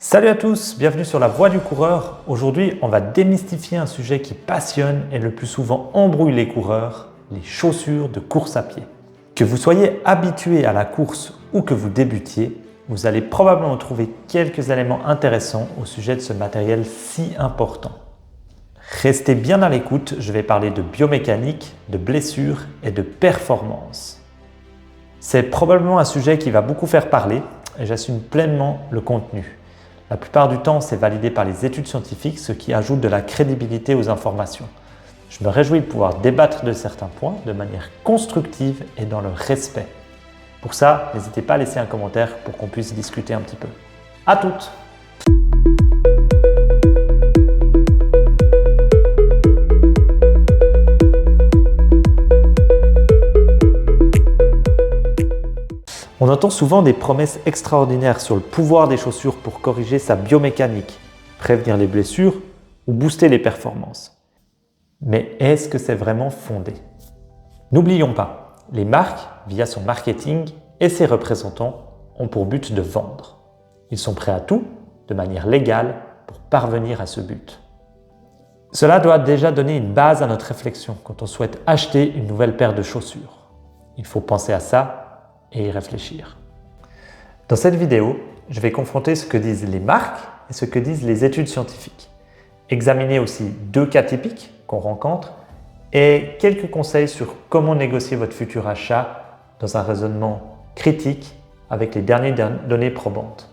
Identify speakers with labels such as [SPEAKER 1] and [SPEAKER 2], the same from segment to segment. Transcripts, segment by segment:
[SPEAKER 1] Salut à tous, bienvenue sur la Voie du coureur. Aujourd'hui, on va démystifier un sujet qui passionne et le plus souvent embrouille les coureurs, les chaussures de course à pied. Que vous soyez habitué à la course ou que vous débutiez, vous allez probablement trouver quelques éléments intéressants au sujet de ce matériel si important. Restez bien à l'écoute, je vais parler de biomécanique, de blessures et de performance. C'est probablement un sujet qui va beaucoup faire parler et j'assume pleinement le contenu. La plupart du temps, c'est validé par les études scientifiques, ce qui ajoute de la crédibilité aux informations. Je me réjouis de pouvoir débattre de certains points de manière constructive et dans le respect. Pour ça, n'hésitez pas à laisser un commentaire pour qu'on puisse discuter un petit peu. À toutes! On entend souvent des promesses extraordinaires sur le pouvoir des chaussures pour corriger sa biomécanique, prévenir les blessures ou booster les performances. Mais est-ce que c'est vraiment fondé? N'oublions pas, les marques, via son marketing et ses représentants, ont pour but de vendre. Ils sont prêts à tout, de manière légale, pour parvenir à ce but. Cela doit déjà donner une base à notre réflexion quand on souhaite acheter une nouvelle paire de chaussures. Il faut penser à ça et y réfléchir. Dans cette vidéo, je vais confronter ce que disent les marques et ce que disent les études scientifiques. Examiner aussi deux cas typiques qu'on rencontre et quelques conseils sur comment négocier votre futur achat dans un raisonnement critique avec les dernières données probantes.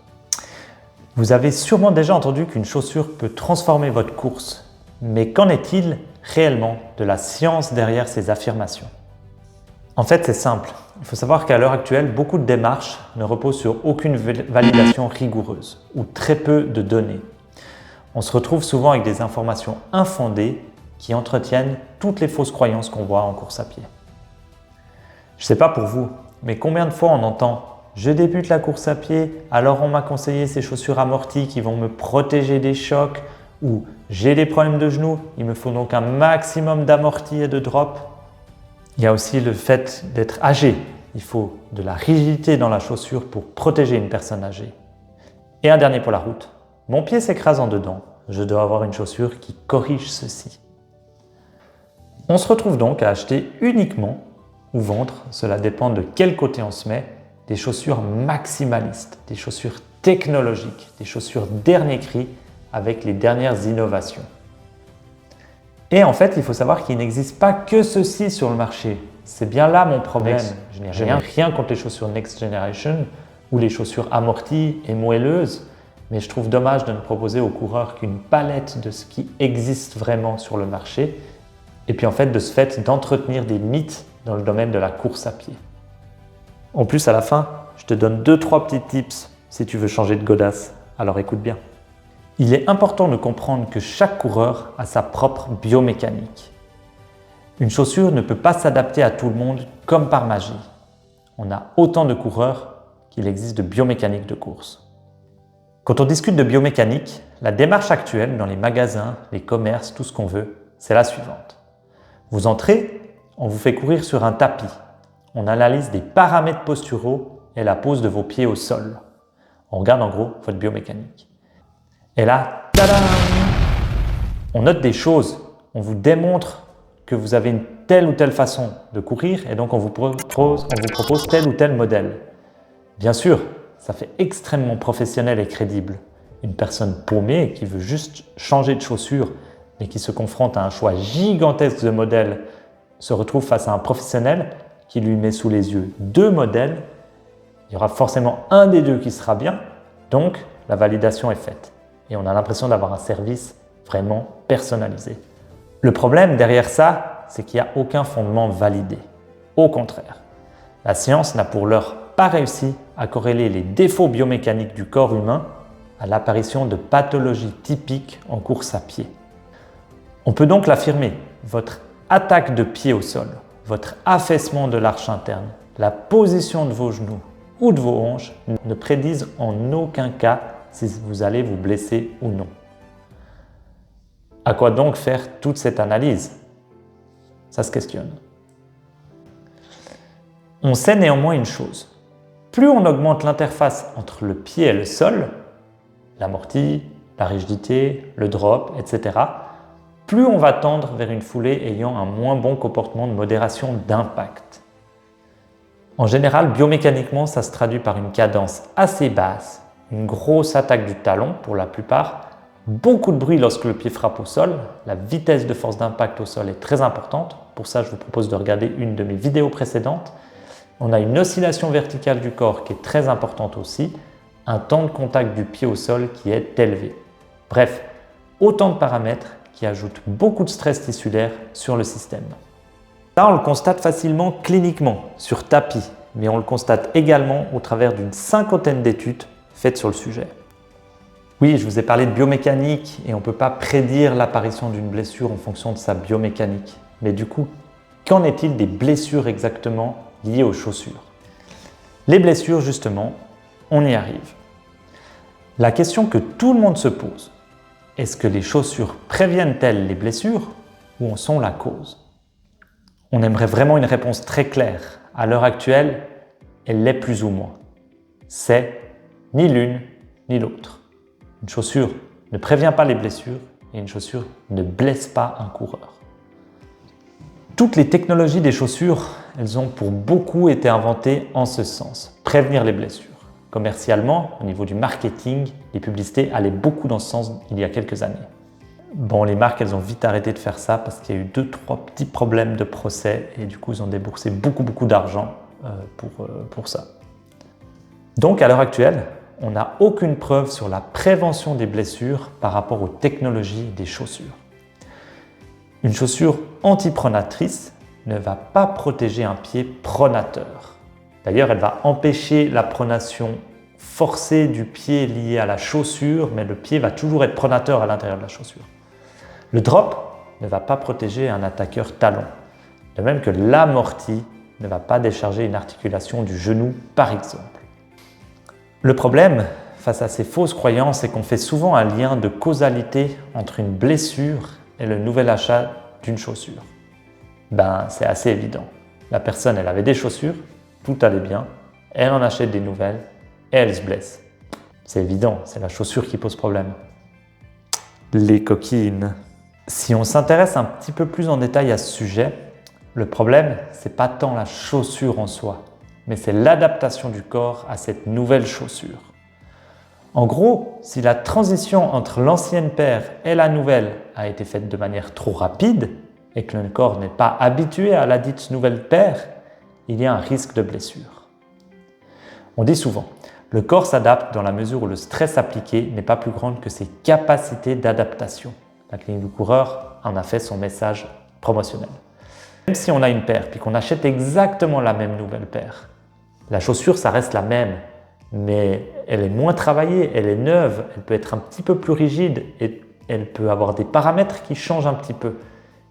[SPEAKER 1] Vous avez sûrement déjà entendu qu'une chaussure peut transformer votre course, mais qu'en est-il réellement de la science derrière ces affirmations? En fait, c'est simple. Il faut savoir qu'à l'heure actuelle, beaucoup de démarches ne reposent sur aucune validation rigoureuse ou très peu de données. On se retrouve souvent avec des informations infondées qui entretiennent toutes les fausses croyances qu'on voit en course à pied. Je ne sais pas pour vous, mais combien de fois on entend « Je débute la course à pied, alors on m'a conseillé ces chaussures amorties qui vont me protéger des chocs » ou « J'ai des problèmes de genoux, il me faut donc un maximum d'amortis et de drops ». Il y a aussi le fait d'être âgé. Il faut de la rigidité dans la chaussure pour protéger une personne âgée. Et un dernier pour la route. Mon pied s'écrase en dedans. Je dois avoir une chaussure qui corrige ceci. On se retrouve donc à acheter uniquement ou vendre, cela dépend de quel côté on se met, des chaussures maximalistes, des chaussures technologiques, des chaussures dernier cri avec les dernières innovations. Et en fait, il faut savoir qu'il n'existe pas que ceci sur le marché. C'est bien là mon problème. Je n'ai rien contre les chaussures Next Generation ou les chaussures amorties et moelleuses, mais je trouve dommage de ne proposer aux coureurs qu'une palette de ce qui existe vraiment sur le marché et puis en fait de ce fait d'entretenir des mythes dans le domaine de la course à pied. En plus, à la fin, je te donne 2-3 petits tips si tu veux changer de godasse, alors écoute bien. Il est important de comprendre que chaque coureur a sa propre biomécanique. Une chaussure ne peut pas s'adapter à tout le monde comme par magie. On a autant de coureurs qu'il existe de biomécanique de course. Quand on discute de biomécanique, la démarche actuelle dans les magasins, les commerces, tout ce qu'on veut, c'est la suivante. Vous entrez, on vous fait courir sur un tapis. On analyse des paramètres posturaux et la pose de vos pieds au sol. On regarde en gros votre biomécanique. Et là, tadam! On note des choses, on vous démontre que vous avez une telle ou telle façon de courir et donc on vous propose tel ou tel modèle. Bien sûr, ça fait extrêmement professionnel et crédible. Une personne paumée qui veut juste changer de chaussure mais qui se confronte à un choix gigantesque de modèles se retrouve face à un professionnel qui lui met sous les yeux deux modèles. Il y aura forcément un des deux qui sera bien, donc la validation est faite. Et on a l'impression d'avoir un service vraiment personnalisé. Le problème derrière ça, c'est qu'il n'y a aucun fondement validé. Au contraire, la science n'a pour l'heure pas réussi à corréler les défauts biomécaniques du corps humain à l'apparition de pathologies typiques en course à pied. On peut donc l'affirmer, votre attaque de pied au sol, votre affaissement de l'arche interne, la position de vos genoux ou de vos hanches ne prédisent en aucun cas si vous allez vous blesser ou non. À quoi donc faire toute cette analyse? Ça se questionne. On sait néanmoins une chose. Plus on augmente l'interface entre le pied et le sol, l'amorti, la rigidité, le drop, etc., plus on va tendre vers une foulée ayant un moins bon comportement de modération d'impact. En général, biomécaniquement, ça se traduit par une cadence assez basse, une grosse attaque du talon pour la plupart, beaucoup de bruit lorsque le pied frappe au sol, la vitesse de force d'impact au sol est très importante, pour ça je vous propose de regarder une de mes vidéos précédentes. On a une oscillation verticale du corps qui est très importante aussi, un temps de contact du pied au sol qui est élevé. Bref, autant de paramètres qui ajoutent beaucoup de stress tissulaire sur le système. Ça, on le constate facilement cliniquement, sur tapis, mais on le constate également au travers d'une cinquantaine d'études faites sur le sujet. Oui, je vous ai parlé de biomécanique et on ne peut pas prédire l'apparition d'une blessure en fonction de sa biomécanique. Mais du coup, qu'en est-il des blessures exactement liées aux chaussures? Les blessures, justement, on y arrive. La question que tout le monde se pose, est-ce que les chaussures préviennent-elles les blessures ou en sont la cause? On aimerait vraiment une réponse très claire. À l'heure actuelle, elle l'est plus ou moins. C'est ni l'une ni l'autre. Une chaussure ne prévient pas les blessures et une chaussure ne blesse pas un coureur. Toutes les technologies des chaussures, elles ont pour beaucoup été inventées en ce sens, prévenir les blessures. Commercialement, au niveau du marketing, les publicités allaient beaucoup dans ce sens il y a quelques années. Bon, les marques, elles ont vite arrêté de faire ça parce qu'il y a eu 2-3 petits problèmes de procès et du coup, ils ont déboursé beaucoup d'argent pour ça. Donc, à l'heure actuelle, on n'a aucune preuve sur la prévention des blessures par rapport aux technologies des chaussures. Une chaussure antipronatrice ne va pas protéger un pied pronateur. D'ailleurs, elle va empêcher la pronation forcée du pied liée à la chaussure, mais le pied va toujours être pronateur à l'intérieur de la chaussure. Le drop ne va pas protéger un attaqueur talon, de même que l'amorti ne va pas décharger une articulation du genou, par exemple. Le problème face à ces fausses croyances, c'est qu'on fait souvent un lien de causalité entre une blessure et le nouvel achat d'une chaussure. C'est assez évident. La personne, elle avait des chaussures, tout allait bien, elle en achète des nouvelles et elle se blesse. C'est évident, c'est la chaussure qui pose problème. Les coquines. Si on s'intéresse un petit peu plus en détail à ce sujet, le problème, c'est pas tant la chaussure en soi, mais c'est l'adaptation du corps à cette nouvelle chaussure. En gros, si la transition entre l'ancienne paire et la nouvelle a été faite de manière trop rapide et que le corps n'est pas habitué à la dite nouvelle paire, il y a un risque de blessure. On dit souvent, le corps s'adapte dans la mesure où le stress appliqué n'est pas plus grand que ses capacités d'adaptation. La clinique du coureur en a fait son message promotionnel. Même si on a une paire puis qu'on achète exactement la même nouvelle paire, la chaussure, ça reste la même, mais elle est moins travaillée, elle est neuve, elle peut être un petit peu plus rigide et elle peut avoir des paramètres qui changent un petit peu.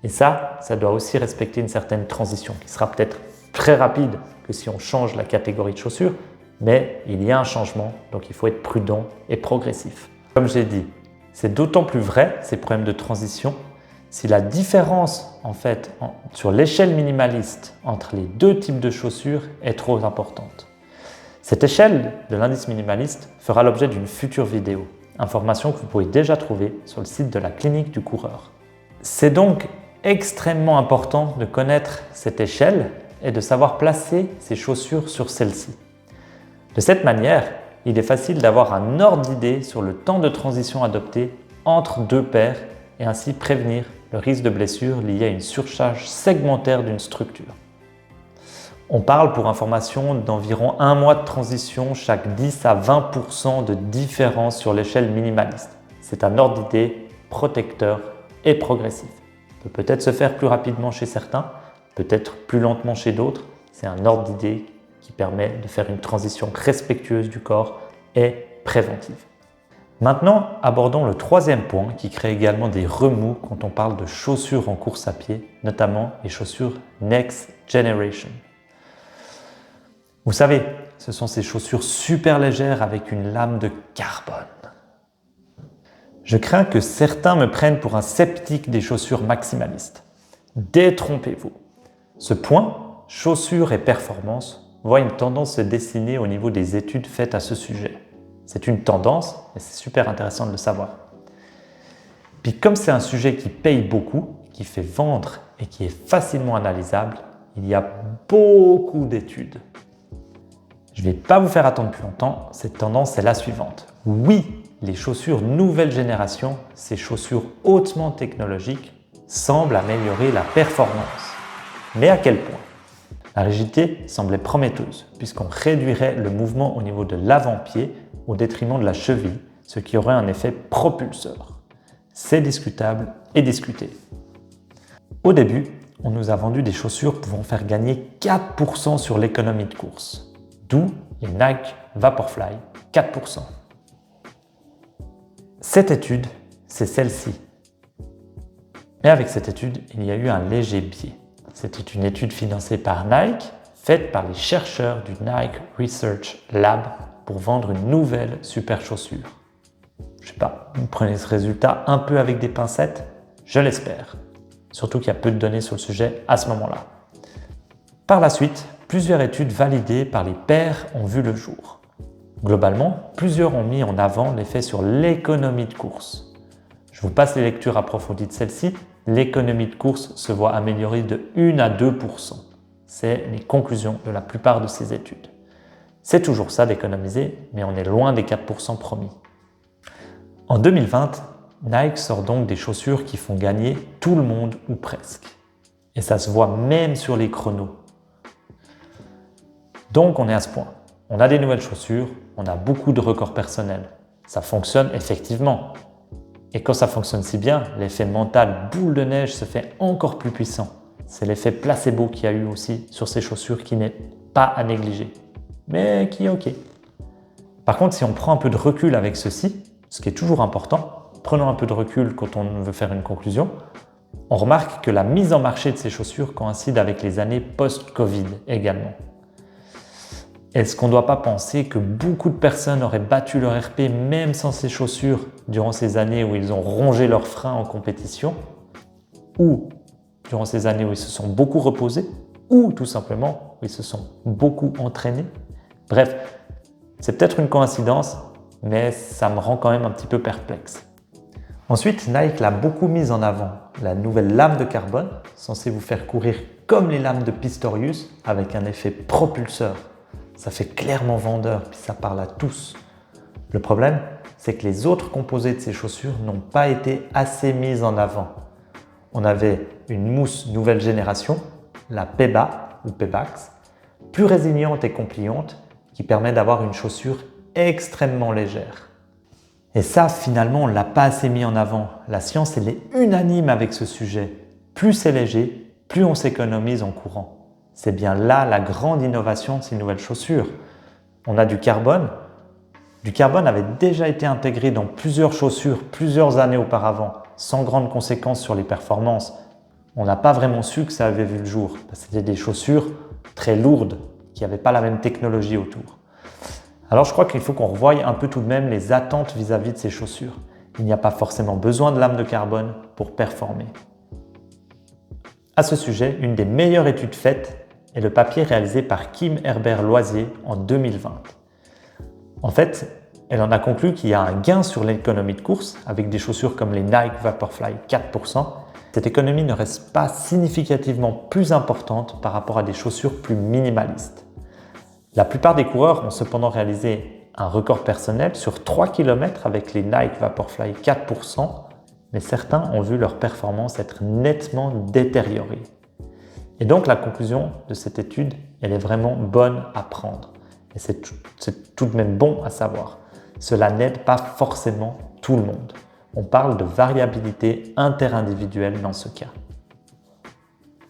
[SPEAKER 1] Et ça doit aussi respecter une certaine transition qui sera peut-être très rapide que si on change la catégorie de chaussures, mais il y a un changement, donc il faut être prudent et progressif. Comme j'ai dit, c'est d'autant plus vrai, ces problèmes de transition, si la différence sur l'échelle minimaliste entre les deux types de chaussures est trop importante. Cette échelle de l'indice minimaliste fera l'objet d'une future vidéo, information que vous pouvez déjà trouver sur le site de la clinique du coureur. C'est donc extrêmement important de connaître cette échelle et de savoir placer ses chaussures sur celle-ci. De cette manière, il est facile d'avoir un ordre d'idée sur le temps de transition adopté entre deux paires et ainsi prévenir le risque de blessure lié à une surcharge segmentaire d'une structure. On parle pour information d'environ 1 mois de transition chaque 10 à 20% de différence sur l'échelle minimaliste. C'est un ordre d'idée protecteur et progressif. Il peut peut-être se faire plus rapidement chez certains, peut-être plus lentement chez d'autres. C'est un ordre d'idée qui permet de faire une transition respectueuse du corps et préventive. Maintenant, abordons le troisième point qui crée également des remous quand on parle de chaussures en course à pied, notamment les chaussures Next Generation. Vous savez, ce sont ces chaussures super légères avec une lame de carbone. Je crains que certains me prennent pour un sceptique des chaussures maximalistes. Détrompez-vous. Ce point, chaussures et performance, voit une tendance se dessiner au niveau des études faites à ce sujet. C'est une tendance et c'est super intéressant de le savoir. Puis comme c'est un sujet qui paye beaucoup, qui fait vendre et qui est facilement analysable, il y a beaucoup d'études. Je ne vais pas vous faire attendre plus longtemps, cette tendance est la suivante. Oui, les chaussures nouvelle génération, ces chaussures hautement technologiques, semblent améliorer la performance. Mais à quel point? La rigidité semblait prometteuse, puisqu'on réduirait le mouvement au niveau de l'avant-pied au détriment de la cheville, ce qui aurait un effet propulseur. C'est discutable et discuté. Au début, on nous a vendu des chaussures pouvant faire gagner 4% sur l'économie de course, d'où les Nike Vaporfly 4%. Cette étude, c'est celle-ci. Mais avec cette étude, il y a eu un léger biais. C'était une étude financée par Nike, faite par les chercheurs du Nike Research Lab pour vendre une nouvelle super chaussure. Je sais pas, vous prenez ce résultat un peu avec des pincettes? Je l'espère. Surtout qu'il y a peu de données sur le sujet à ce moment-là. Par la suite, plusieurs études validées par les pairs ont vu le jour. Globalement, plusieurs ont mis en avant l'effet sur l'économie de course. Je vous passe les lectures approfondies de celle-ci. L'économie de course se voit améliorer de 1 à 2%. C'est les conclusions de la plupart de ces études. C'est toujours ça d'économiser, mais on est loin des 4% promis. En 2020, Nike sort donc des chaussures qui font gagner tout le monde ou presque. Et ça se voit même sur les chronos. Donc on est à ce point. On a des nouvelles chaussures, on a beaucoup de records personnels. Ça fonctionne effectivement. Et quand ça fonctionne si bien, l'effet mental boule de neige se fait encore plus puissant. C'est l'effet placebo qu'il y a eu aussi sur ces chaussures qui n'est pas à négliger, mais qui est ok. Par contre, si on prend un peu de recul avec ceci, ce qui est toujours important, prenons un peu de recul quand on veut faire une conclusion, on remarque que la mise en marché de ces chaussures coïncide avec les années post-Covid également. Est-ce qu'on ne doit pas penser que beaucoup de personnes auraient battu leur RP même sans ces chaussures durant ces années où ils ont rongé leurs freins en compétition, ou durant ces années où ils se sont beaucoup reposés, ou tout simplement où ils se sont beaucoup entraînés? Bref, c'est peut-être une coïncidence, mais ça me rend quand même un petit peu perplexe. Ensuite, Nike l'a beaucoup mise en avant, la nouvelle lame de carbone, censée vous faire courir comme les lames de Pistorius avec un effet propulseur. Ça fait clairement vendeur, puis ça parle à tous. Le problème, c'est que les autres composés de ces chaussures n'ont pas été assez mis en avant. On avait une mousse nouvelle génération, la Peba ou Pebax, plus résiliente et compliante, qui permet d'avoir une chaussure extrêmement légère. Et ça, finalement, on ne l'a pas assez mis en avant. La science, elle est unanime avec ce sujet. Plus c'est léger, plus on s'économise en courant. C'est bien là la grande innovation de ces nouvelles chaussures. On a du carbone. Du carbone avait déjà été intégré dans plusieurs chaussures plusieurs années auparavant, sans grandes conséquences sur les performances. On n'a pas vraiment su que ça avait vu le jour. C'était des chaussures très lourdes, qui n'avaient pas la même technologie autour. Alors je crois qu'il faut qu'on revoie un peu tout de même les attentes vis-à-vis de ces chaussures. Il n'y a pas forcément besoin de lame de carbone pour performer. À ce sujet, une des meilleures études faites est le papier réalisé par Kim Herbert-Loisier en 2020. En fait, elle en a conclu qu'il y a un gain sur l'économie de course avec des chaussures comme les Nike Vaporfly 4%. Cette économie ne reste pas significativement plus importante par rapport à des chaussures plus minimalistes. La plupart des coureurs ont cependant réalisé un record personnel sur 3 km avec les Nike Vaporfly 4%, mais certains ont vu leur performance être nettement détériorée. Et donc la conclusion de cette étude, elle est vraiment bonne à prendre. Et c'est tout de même bon à savoir. Cela n'aide pas forcément tout le monde. On parle de variabilité interindividuelle dans ce cas.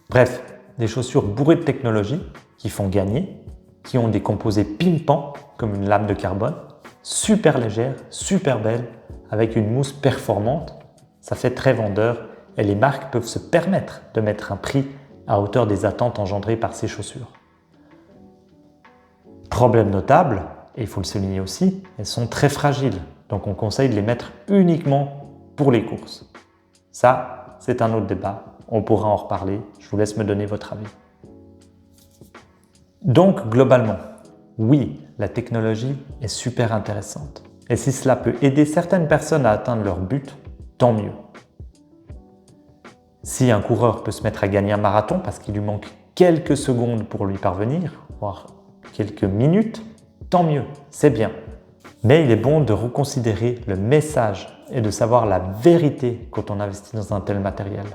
[SPEAKER 1] Bref, des chaussures bourrées de technologie qui font gagner, qui ont des composés pimpants comme une lame de carbone, super légères, super belles, avec une mousse performante. Ça fait très vendeur et les marques peuvent se permettre de mettre un prix à hauteur des attentes engendrées par ces chaussures. Problème notable, et il faut le souligner aussi, elles sont très fragiles, donc on conseille de les mettre uniquement pour les courses. Ça, c'est un autre débat, on pourra en reparler, je vous laisse me donner votre avis. Donc globalement, Oui, la technologie est super intéressante. Et si cela peut aider certaines personnes à atteindre leur but, tant mieux. Si un coureur peut se mettre à gagner un marathon parce qu'il lui manque quelques secondes pour lui parvenir, voire quelques minutes, tant mieux, c'est bien. Mais il est bon de reconsidérer le message et de savoir la vérité quand on investit dans un tel matériel.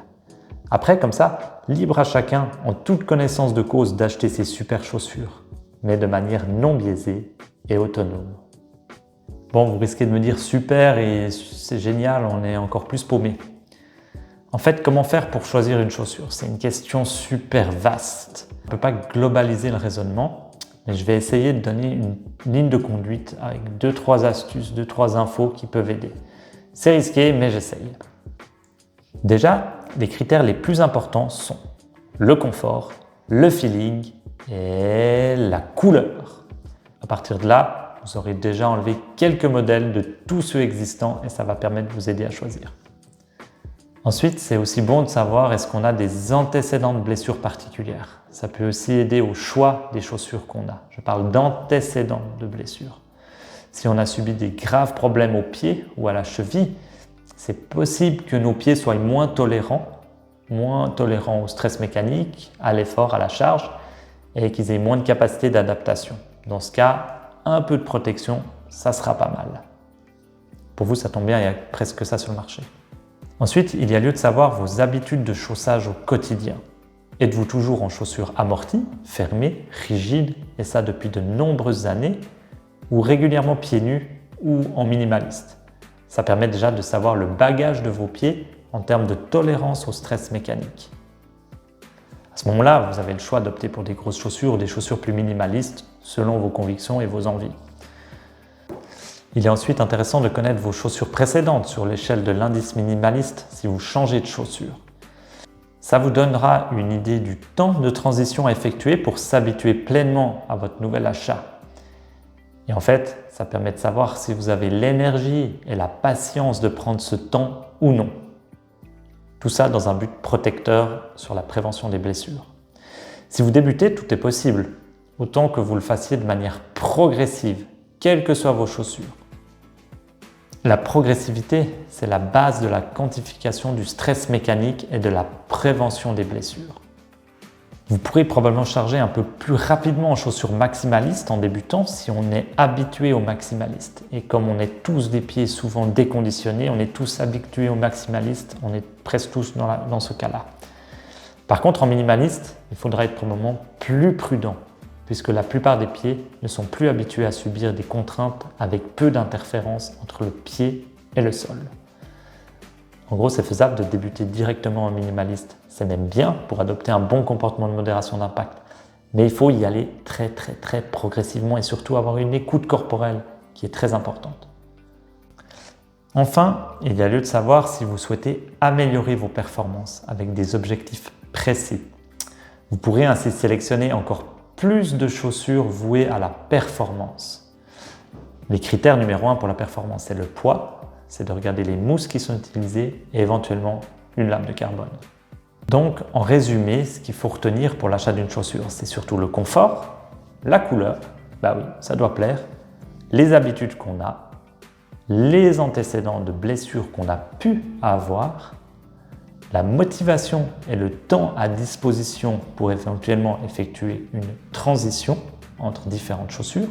[SPEAKER 1] Après, comme ça, libre à chacun, en toute connaissance de cause, d'acheter ses super chaussures, mais de manière non biaisée et autonome. Bon, vous risquez de me dire super et c'est génial, on est encore plus paumé. En fait, comment faire pour choisir une chaussure? C'est une question super vaste. On ne peut pas globaliser le raisonnement, mais je vais essayer de donner une ligne de conduite avec 2-3 astuces, 2-3 infos qui peuvent aider. C'est risqué, mais j'essaye. Déjà, les critères les plus importants sont le confort, le feeling et la couleur. À partir de là, vous aurez déjà enlevé quelques modèles de tous ceux existants et ça va permettre de vous aider à choisir. Ensuite, c'est aussi bon de savoir est-ce qu'on a des antécédents de blessures particulières. Ça peut aussi aider au choix des chaussures qu'on a. Je parle d'antécédents de blessures. Si on a subi des graves problèmes au pied ou à la cheville, c'est possible que nos pieds soient moins tolérants au stress mécanique, à l'effort, à la charge, et qu'ils aient moins de capacité d'adaptation. Dans ce cas, un peu de protection, ça sera pas mal. Pour vous, ça tombe bien, il y a presque ça sur le marché. Ensuite, il y a lieu de savoir vos habitudes de chaussage au quotidien. Êtes-vous toujours en chaussures amorties, fermées, rigides, et ça depuis de nombreuses années, ou régulièrement pieds nus ou en minimaliste? Ça permet déjà de savoir le bagage de vos pieds en termes de tolérance au stress mécanique. À ce moment-là, vous avez le choix d'opter pour des grosses chaussures ou des chaussures plus minimalistes selon vos convictions et vos envies. Il est ensuite intéressant de connaître vos chaussures précédentes sur l'échelle de l'indice minimaliste si vous changez de chaussures. Ça vous donnera une idée du temps de transition à effectuer pour s'habituer pleinement à votre nouvel achat. Et en fait, ça permet de savoir si vous avez l'énergie et la patience de prendre ce temps ou non. Tout ça dans un but protecteur sur la prévention des blessures. Si vous débutez, tout est possible, autant que vous le fassiez de manière progressive, quelles que soient vos chaussures. La progressivité, c'est la base de la quantification du stress mécanique et de la prévention des blessures. Vous pourrez probablement charger un peu plus rapidement en chaussures maximalistes en débutant si on est habitué au maximaliste. Et comme on est tous des pieds souvent déconditionnés, on est tous habitués au maximaliste, on est presque tous dans ce cas-là. Par contre, en minimaliste, il faudra être pour le moment plus prudent, puisque la plupart des pieds ne sont plus habitués à subir des contraintes avec peu d'interférences entre le pied et le sol. En gros, c'est faisable de débuter directement en minimaliste. C'est même bien pour adopter un bon comportement de modération d'impact. Mais il faut y aller très progressivement et surtout avoir une écoute corporelle qui est très importante. Enfin, il y a lieu de savoir si vous souhaitez améliorer vos performances avec des objectifs précis. Vous pourrez ainsi sélectionner encore plus de chaussures vouées à la performance. Les critères numéro 1 pour la performance, c'est le poids, c'est de regarder les mousses qui sont utilisées et éventuellement une lame de carbone. Donc, en résumé, ce qu'il faut retenir pour l'achat d'une chaussure, c'est surtout le confort, la couleur, bah oui, ça doit plaire, les habitudes qu'on a, les antécédents de blessures qu'on a pu avoir, la motivation et le temps à disposition pour éventuellement effectuer une transition entre différentes chaussures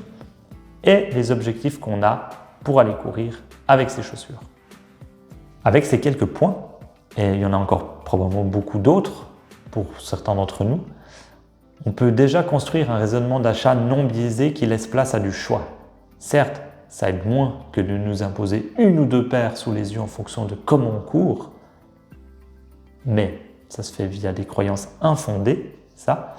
[SPEAKER 1] et les objectifs qu'on a pour aller courir avec ces chaussures. Avec ces quelques points, et il y en a encore probablement beaucoup d'autres pour certains d'entre nous, on peut déjà construire un raisonnement d'achat non biaisé qui laisse place à du choix. Certes, ça aide moins que de nous imposer une ou deux paires sous les yeux en fonction de comment on court, mais ça se fait via des croyances infondées, ça.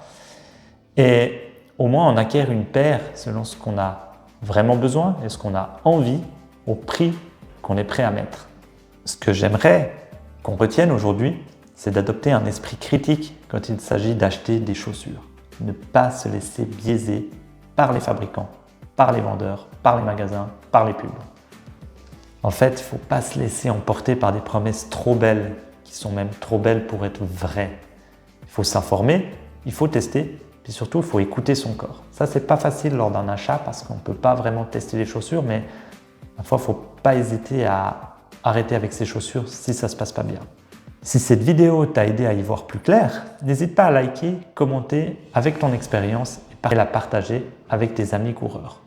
[SPEAKER 1] Et au moins, on acquiert une paire selon ce qu'on a vraiment besoin et ce qu'on a envie au prix qu'on est prêt à mettre. Ce que j'aimerais qu'on retienne aujourd'hui, c'est d'adopter un esprit critique quand il s'agit d'acheter des chaussures. Ne pas se laisser biaiser par les fabricants, par les vendeurs, par les magasins, par les pubs. En fait, il ne faut pas se laisser emporter par des promesses trop belles, qui sont même trop belles pour être vraies. Il faut s'informer, il faut tester Puis surtout, il faut écouter son corps. Ça, c'est pas facile lors d'un achat parce qu'on ne peut pas vraiment tester les chaussures, mais parfois, il ne faut pas hésiter à arrêter avec ses chaussures si ça ne se passe pas bien. Si cette vidéo t'a aidé à y voir plus clair, n'hésite pas à liker, commenter avec ton expérience et la partager avec tes amis coureurs.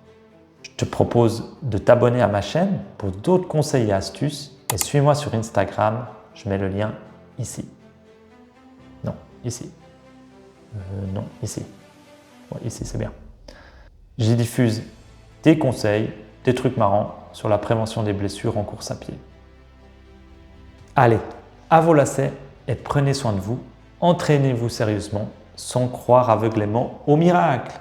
[SPEAKER 1] Je te propose de t'abonner à ma chaîne pour d'autres conseils et astuces et suis-moi sur Instagram, je mets le lien ici. Non, ici. Non, ici. Ouais, ici, c'est bien. J'y diffuse des conseils, des trucs marrants sur la prévention des blessures en course à pied. Allez, à vos lacets et prenez soin de vous. Entraînez-vous sérieusement sans croire aveuglément au miracle.